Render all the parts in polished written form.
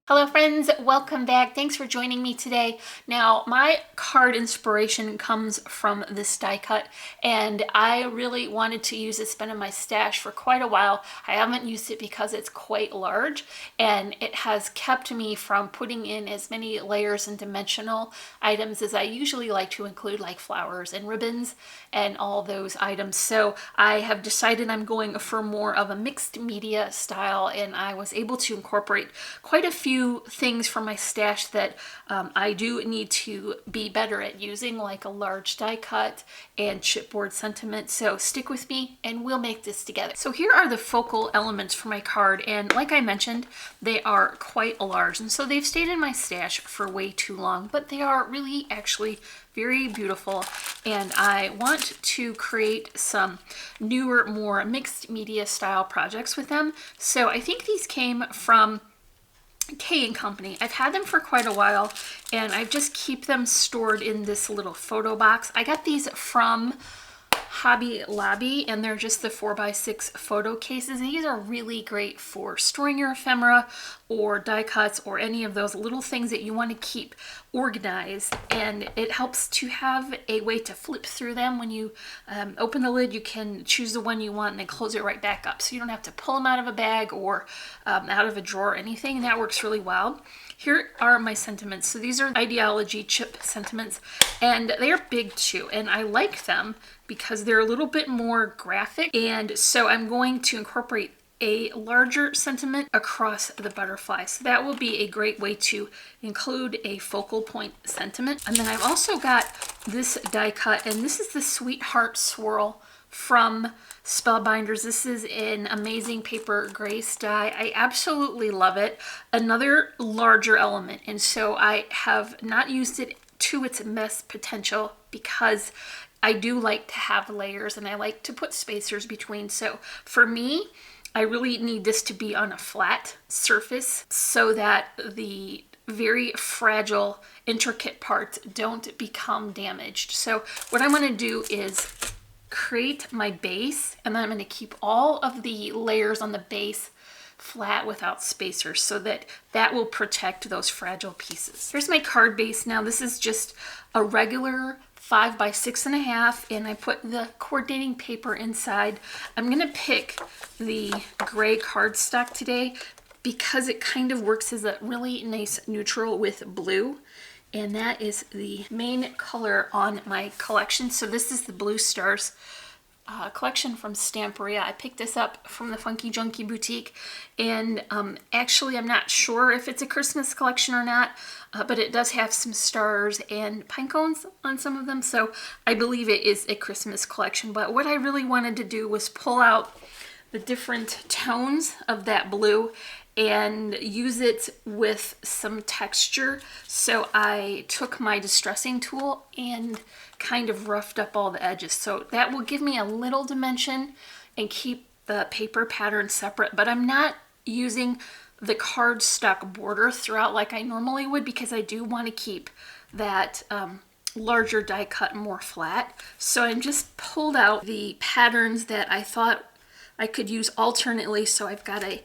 Hello friends, welcome back. Thanks for joining me today. Now, my card inspiration comes from this die cut, and I really wanted to use it. It's been in my stash for quite a while. I haven't used it because it's quite large, and it has kept me from putting in as many layers and dimensional items as I usually like to include, like flowers and ribbons and all those items. So I have decided I'm going for more of a mixed media style, and I was able to incorporate quite a few things from my stash that I do need to be better at using, like a large die cut and chipboard sentiment. So stick with me and we'll make this together. So here are the focal elements for my card, and like I mentioned, they are quite large, and so they've stayed in my stash for way too long, but they are really actually very beautiful, and I want to create some newer, more mixed media style projects with them. So I think these came from K & Company. I've had them for quite a while, and I just keep them stored in this little photo box. I got these from Hobby Lobby, and they're just the 4x6 photo cases. These are really great for storing your ephemera or die cuts or any of those little things that you want to keep organized, and it helps to have a way to flip through them. When you open the lid, you can choose the one you want and then close it right back up, so you don't have to pull them out of a bag or out of a drawer or anything. That works really well. Here are my sentiments. So these are Ideology chip sentiments, and they are big too, and I like them because they're a little bit more graphic, and so I'm going to incorporate a larger sentiment across the butterfly. So that will be a great way to include a focal point sentiment. And then I've also got this die cut, and this is the Sweetheart Swirl from Spellbinders. This is an amazing paper grace die. I absolutely love it. Another larger element, and so I have not used it to its best potential because I do like to have layers and I like to put spacers between. So for me, I really need this to be on a flat surface so that the very fragile, intricate parts don't become damaged. So what I'm going to do is create my base, and then I'm going to keep all of the layers on the base flat without spacers so that that will protect those fragile pieces. Here's my card base now. This is just a regular 5x6.5, and I put the coordinating paper inside. I'm gonna pick the gray cardstock today because it kind of works as a really nice neutral with blue, and that is the main color on my collection. So this is the Blue Stars collection from Stamperia. I picked this up from the Funkie Junkie boutique, and actually I'm not sure if it's a Christmas collection or not, but it does have some stars and pine cones on some of them, so I believe it is a Christmas collection. But what I really wanted to do was pull out the different tones of that blue and use it with some texture. So I took my distressing tool and kind of roughed up all the edges. So that will give me a little dimension and keep the paper pattern separate, but I'm not using the cardstock border throughout like I normally would because I do want to keep that larger die cut more flat. So I just pulled out the patterns that I thought I could use alternately. So I've got a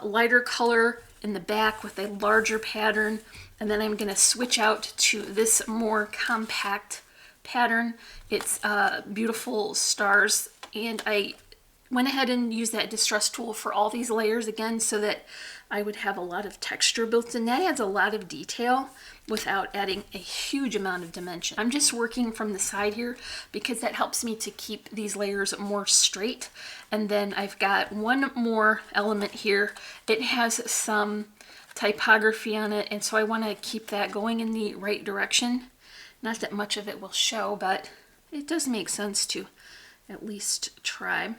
lighter color in the back with a larger pattern, and then I'm going to switch out to this more compact pattern. It's beautiful stars, and I went ahead and used that distress tool for all these layers again so that I would have a lot of texture built in. That adds a lot of detail without adding a huge amount of dimension. I'm just working from the side here because that helps me to keep these layers more straight. And then I've got one more element here. It has some typography on it, and so I want to keep that going in the right direction. Not that much of it will show, but it does make sense to at least try.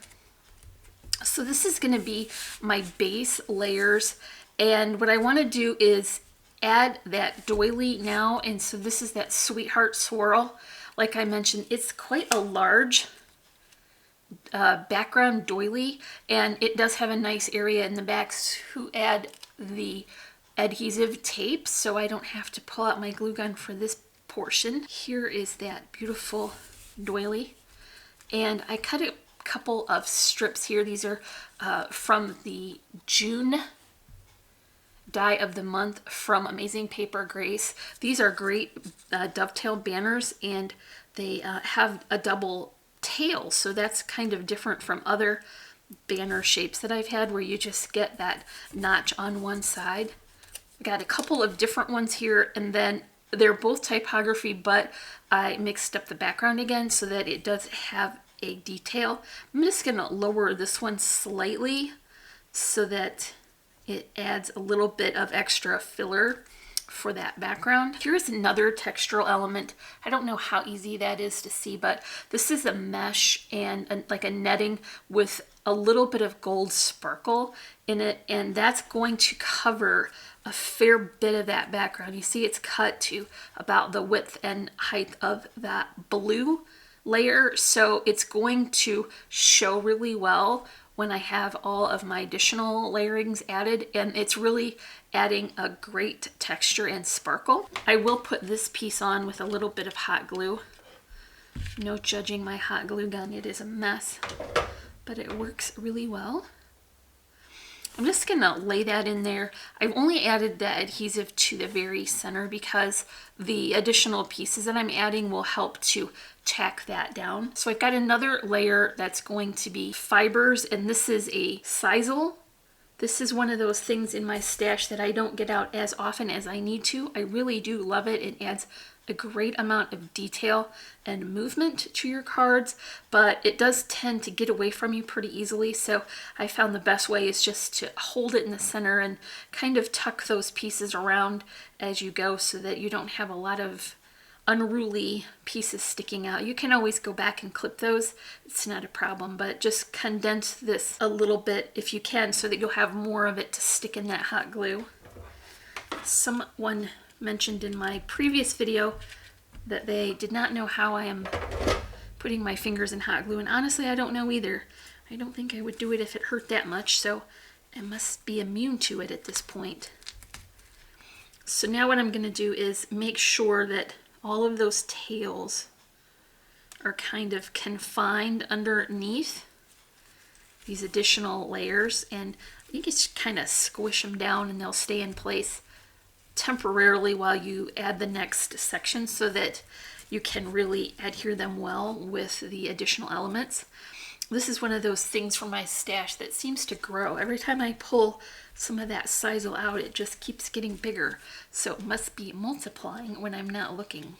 So this is going to be my base layers, and what I want to do is add that doily now. And so this is that Sweetheart Swirl. Like I mentioned, it's quite a large background doily, and it does have a nice area in the back to add the adhesive tape, so I don't have to pull out my glue gun for this portion. Here is that beautiful doily, and I cut a couple of strips here. These are from the June die of the month from Amazing Paper Grace. These are great dovetail banners, and they have a double tail, so that's kind of different from other banner shapes that I've had where you just get that notch on one side. I got a couple of different ones here, and then they're both typography, but I mixed up the background again so that it does have a detail. I'm just gonna lower this one slightly so that it adds a little bit of extra filler for that background. Here's another textural element. I don't know how easy that is to see, but this is a mesh and like a netting with a little bit of gold sparkle in it, and that's going to cover a fair bit of that background. You see it's cut to about the width and height of that blue layer, so it's going to show really well when I have all of my additional layerings added, and it's really adding a great texture and sparkle. I will put this piece on with a little bit of hot glue. No judging my hot glue gun, it is a mess, but it works really well. I'm just gonna lay that in there. I've only added the adhesive to the very center because the additional pieces that I'm adding will help to tack that down. So I've got another layer that's going to be fibers, and this is a sisal. This is one of those things in my stash that I don't get out as often as I need to. I really do love it. It adds a great amount of detail and movement to your cards, but it does tend to get away from you pretty easily. So I found the best way is just to hold it in the center and kind of tuck those pieces around as you go so that you don't have a lot of unruly pieces sticking out. You can always go back and clip those. It's not a problem, but just condense this a little bit if you can so that you'll have more of it to stick in that hot glue. Someone mentioned in my previous video that they did not know how I am putting my fingers in hot glue, and honestly I don't know either. I don't think I would do it if it hurt that much, so I must be immune to it at this point. So now what I'm going to do is make sure that all of those tails are kind of confined underneath these additional layers, and you just kind of squish them down and they'll stay in place temporarily while you add the next section so that you can really adhere them well with the additional elements. This is one of those things from my stash that seems to grow. Every time I pull some of that sisal out, it just keeps getting bigger. So it must be multiplying when I'm not looking.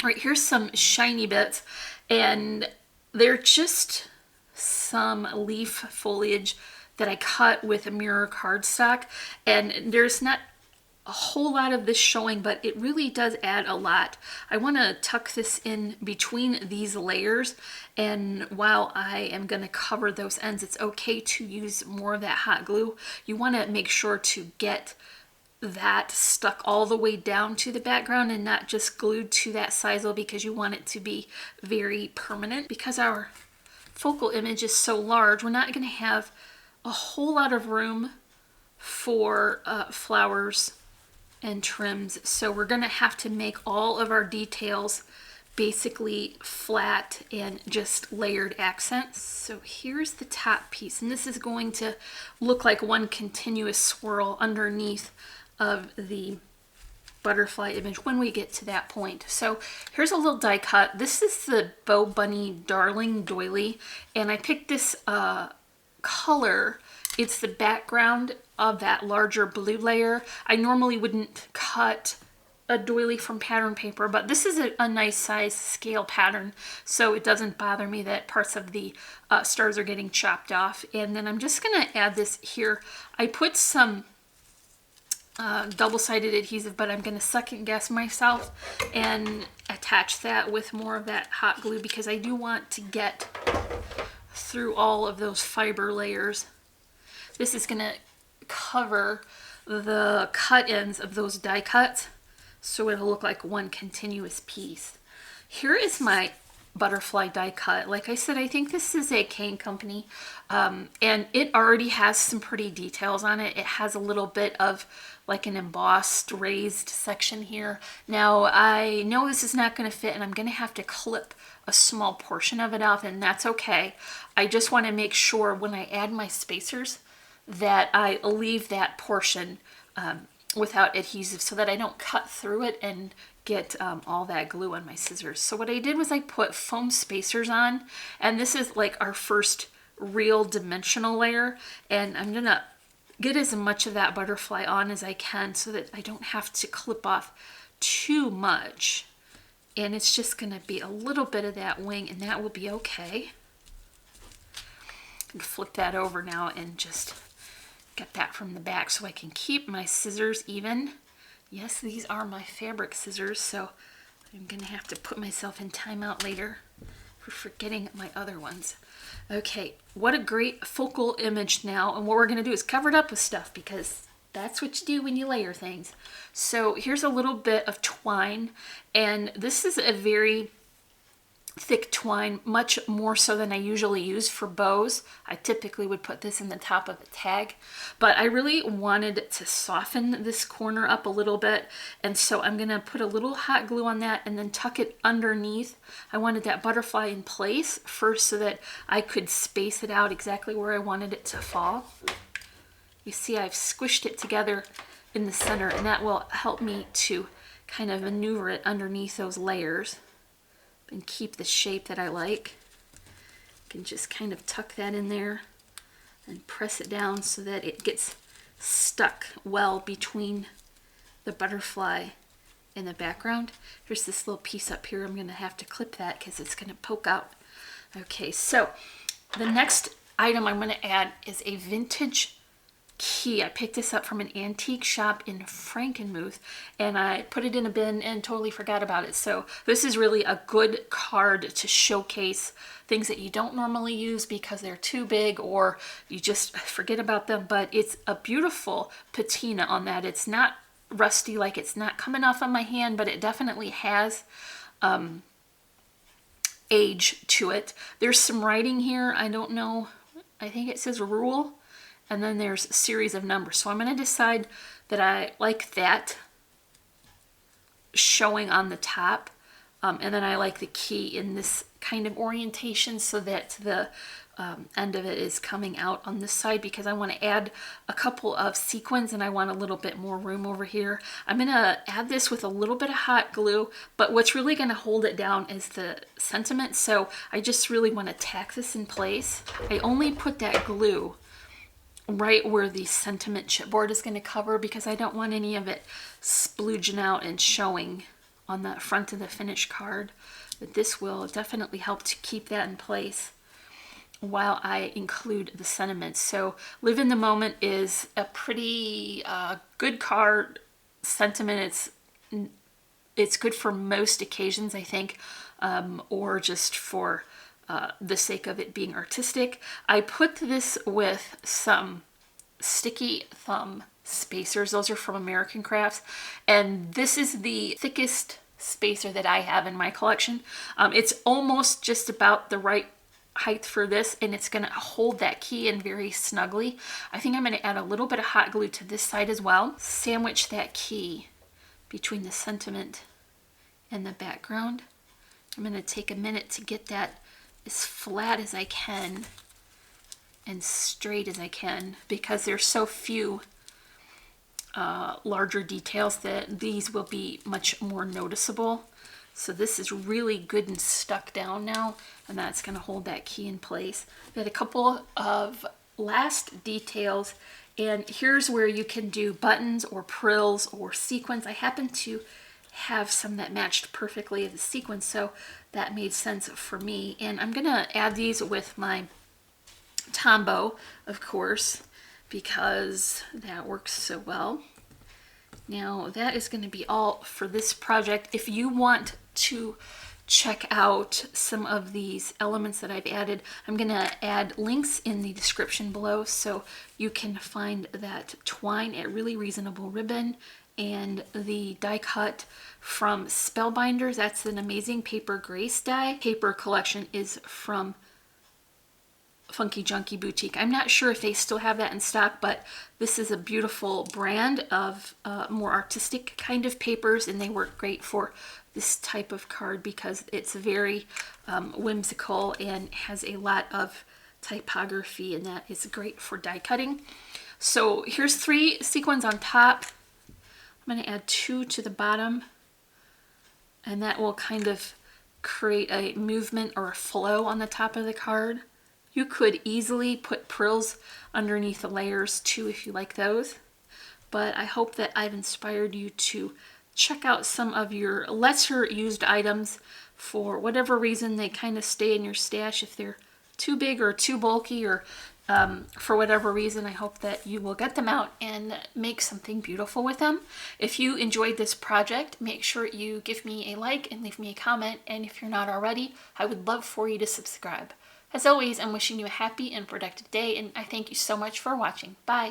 All right, here's some shiny bits, and they're just some leaf foliage that I cut with a mirror cardstock, and there's not a whole lot of this showing, but it really does add a lot. I want to tuck this in between these layers, and while I am going to cover those ends, it's okay to use more of that hot glue. You want to make sure to get that stuck all the way down to the background and not just glued to that sisal, because you want it to be very permanent. Because our focal image is so large, we're not going to have a whole lot of room for flowers and trims, so we're going to have to make all of our details basically flat and just layered accents. So here's the top piece, and this is going to look like one continuous swirl underneath of the butterfly image when we get to that point. So here's a little die cut. This is the Bow Bunny Darling Doily, and I picked this color. It's the background of that larger blue layer. I normally wouldn't cut a doily from pattern paper, but this is a nice size scale pattern, so it doesn't bother me that parts of the stars are getting chopped off. And then I'm just gonna add this here. I put some double-sided adhesive, but I'm gonna second guess myself and attach that with more of that hot glue because I do want to get through all of those fiber layers. This is gonna cover the cut ends of those die cuts, so it'll look like one continuous piece. Here is my butterfly die cut. Like I said, I think this is a Kane company, and it already has some pretty details on it. It has a little bit of like an embossed raised section here. Now I know this is not going to fit, and I'm going to have to clip a small portion of it off, and that's okay. I just want to make sure when I add my spacers that I leave that portion without adhesive so that I don't cut through it and get all that glue on my scissors. So what I did was I put foam spacers on, and this is like our first real dimensional layer, and I'm gonna get as much of that butterfly on as I can so that I don't have to clip off too much. And it's just gonna be a little bit of that wing, and that will be okay. Flip that over now and just get that from the back so I can keep my scissors even. Yes, these are my fabric scissors, so I'm gonna have to put myself in timeout later for forgetting my other ones. Okay, what a great focal image now, and what we're gonna do is cover it up with stuff because that's what you do when you layer things. So here's a little bit of twine, and this is a very thick twine, much more so than I usually use for bows. I typically would put this in the top of a tag, but I really wanted to soften this corner up a little bit, and so I'm gonna put a little hot glue on that and then tuck it underneath. I wanted that butterfly in place first so that I could space it out exactly where I wanted it to fall. You see I've squished it together in the center, and that will help me to kind of maneuver it underneath those layers and keep the shape that I like. You can just kind of tuck that in there and press it down so that it gets stuck well between the butterfly and the background. Here's this little piece up here. I'm gonna have to clip that because it's gonna poke out. Okay, so the next item I'm gonna add is a vintage key. I picked this up from an antique shop in Frankenmuth, and I put it in a bin and totally forgot about it. So this is really a good card to showcase things that you don't normally use because they're too big or you just forget about them, but it's a beautiful patina on that. It's not rusty, like it's not coming off on my hand, but it definitely has age to it. There's some writing here. I don't know. I think it says rule. And then there's a series of numbers. So I'm going to decide that I like that showing on the top. And then I like the key in this kind of orientation so that the end of it is coming out on this side, because I want to add a couple of sequins and I want a little bit more room over here. I'm going to add this with a little bit of hot glue, but what's really going to hold it down is the sentiment. So I just really want to tack this in place. I only put that glue right where the sentiment chipboard is going to cover because I don't want any of it splooging out and showing on the front of the finished card. But this will definitely help to keep that in place while I include the sentiment. So Live in the Moment is a pretty good card sentiment. It's good for most occasions, I think, or just for the sake of it being artistic. I put this with some sticky thumb spacers. Those are from American Crafts, and this is the thickest spacer that I have in my collection. It's almost just about the right height for this, and it's going to hold that key in very snugly. I think I'm going to add a little bit of hot glue to this side as well. Sandwich that key between the sentiment and the background. I'm going to take a minute to get that as flat as I can and straight as I can because there's so few larger details that these will be much more noticeable. So this is really good and stuck down now, and that's going to hold that key in place. We had a couple of last details, and here's where you can do buttons or frills or sequins. I happen to have some that matched perfectly the sequins, so that made sense for me. And I'm gonna add these with my Tombow, of course, because that works so well. Now that is going to be all for this project. If you want to check out some of these elements that I've added, I'm going to add links in the description below so you can find that twine at really reasonable ribbon and the die cut from Spellbinders. That's an amazing paper grace die. Paper collection is from Funkie Junkie Boutique. I'm not sure if they still have that in stock, but this is a beautiful brand of more artistic kind of papers, and they work great for this type of card because it's very whimsical and has a lot of typography, and that is great for die cutting. So here's 3 sequins on top. I'm going to add 2 to the bottom, and that will kind of create a movement or a flow on the top of the card. You could easily put prills underneath the layers too if you like those. But I hope that I've inspired you to check out some of your lesser used items. For whatever reason, they kind of stay in your stash if they're too big or too bulky, or for whatever reason. I hope that you will get them out and make something beautiful with them. If you enjoyed this project, make sure you give me a like and leave me a comment. And if you're not already, I would love for you to subscribe. As always, I'm wishing you a happy and productive day, and I thank you so much for watching. Bye.